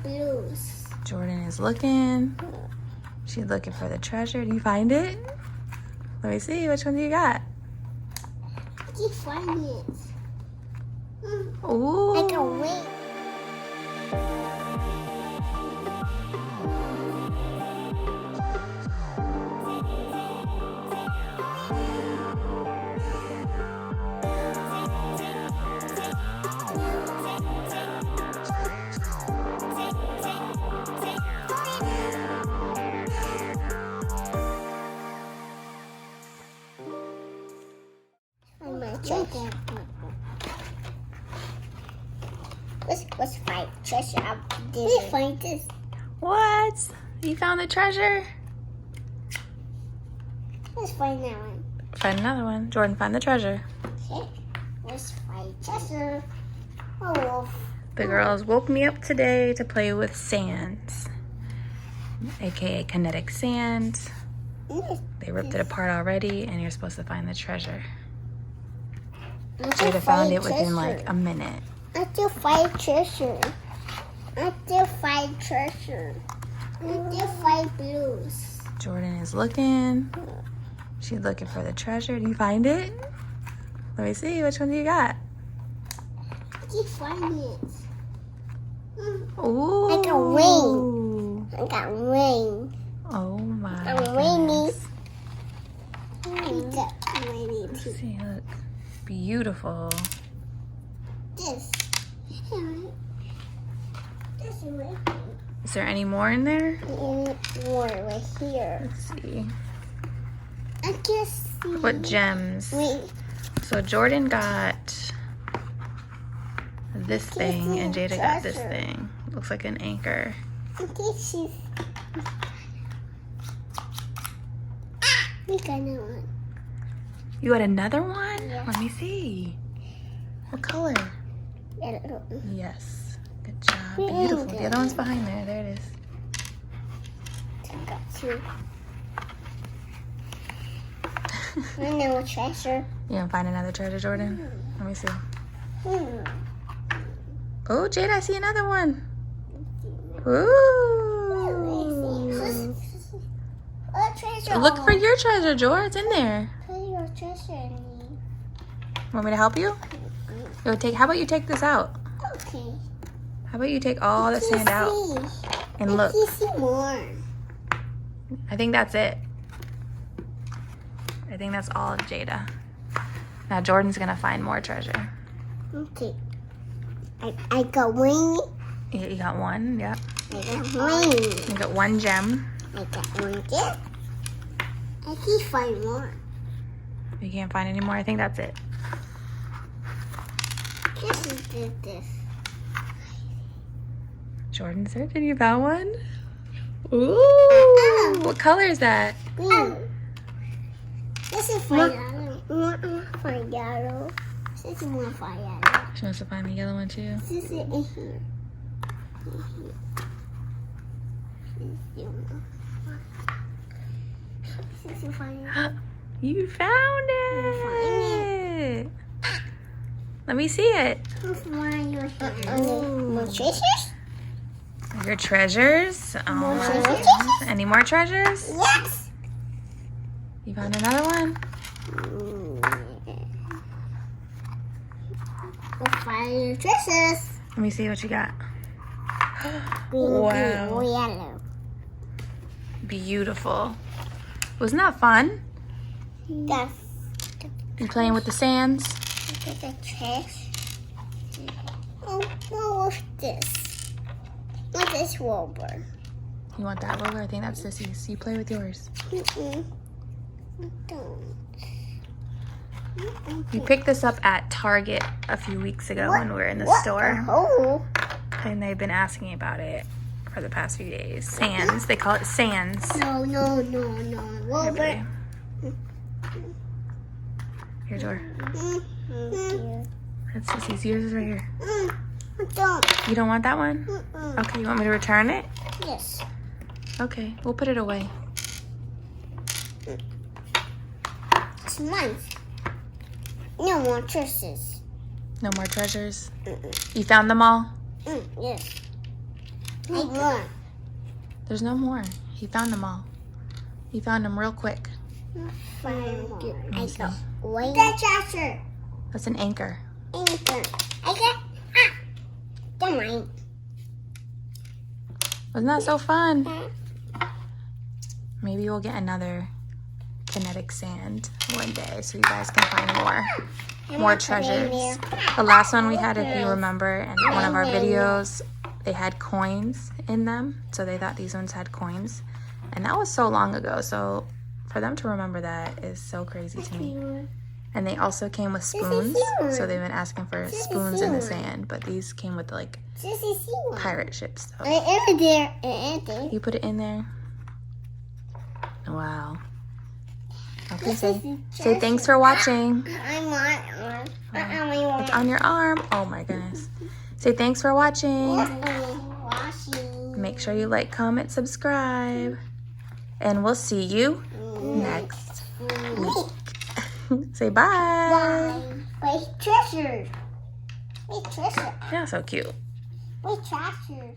blues. Jordan is looking. She's looking for the treasure. Do you find it? Let me see. Which one do you got? I keep finding it. Ooh. Like a wing. Let's find treasure. Let's find this. What? You found the treasure? Let's find that one. Find another one. Jordan, find the treasure. Okay. Let's find treasure. Oh. The girls woke me up today to play with sands, aka kinetic sand. They ripped it apart already, and you're supposed to find the treasure. Jada found it within like a minute. I still find treasure. I still find treasure. I still find blues. Jordan is looking. She's looking for the treasure. Do you find it? Let me see. Which one do you got? I keep finding it. Ooh. Like a wing. Like a wing. Oh my A wingy. goodness. Let's see, look. Beautiful. This. This is right Is there any more in there? here. More right here. Let's see. I can see. What gems? Wait. So Jordan got this thing and Jada got this thing. Looks like an anchor. I can see. We got another one. You got another one? Yeah. Let me see. What color? Yellow. Yes. Good job. Yeah. Beautiful. The other one's behind there. There it is. Got two. I know a treasure. You gonna find another treasure, Jordan? Let me see. Hmm. Oh, Jada, I see another one. Ooh. What treasure? Look for your treasure, George. It's in there. Put your treasure in me. Want me to help you? How about you take this out? Okay. How about you take all the sand out and look? I can see more. I think that's it. I think that's all of Jada. Now Jordan's gonna find more treasure. Okay. I got wing. You got one, yep. I got wing. You got one gem. I got one gem. I can find more. You can't find any more. I think that's it. This is this. Jordan searching. You found one? Ooh. What color is that? Green. This is for yellow. For yellow. This is more for yellow. She wants to find the yellow one too. This is in here. This is for yellow. You found it. Let me see it. More treasures? Your treasures. More Oh. treasures? Any more treasures? Yes. You found another one? Fire treasures. Let me see what you got. Green, Wow. green, yellow. Beautiful. Wasn't that fun? That's You playing with the sands? the trash. Oh, what's this? What's this rubber? You want that roller? I think that's Sissy's. You play with yours. Don't. We picked this up at Target a few weeks ago when we were in the store. Oh. And they've been asking about it for the past few days. Sands. They call it sands. No. Here, Rubber. baby. Here, Jor. That's Sissy's. Yours is right here. Don't. You don't want that one? Okay, you want me to return it? Yes. Okay, we'll put it away. It's mine. No more treasures. No more treasures? You found them all? Yes. Like more. There's no more. He found them all. He found them real quick. Find more. I see. got one. That treasure. That's an anchor. Anchor. I got. Don't mind. Wasn't that so fun? Maybe we'll get another kinetic sand one day so you guys can find more treasures. The last one we had, if you remember, in one of our videos, they had coins in them. So they thought these ones had coins. And that was so long ago. So for them to remember that is so crazy to me. And they also came with spoons. So they've been asking for spoons in the sand. But these came with like pirate ship stuff. In there. You put it in there? Wow. Okay, say thanks for watching. I'm on. It's on your arm. Oh my goodness. Say thanks for watching. Make sure you like, comment, subscribe. And we'll see you next week. Say bye. Wait, treasure. Wait, treasure. Yeah, so cute. Wait, treasure.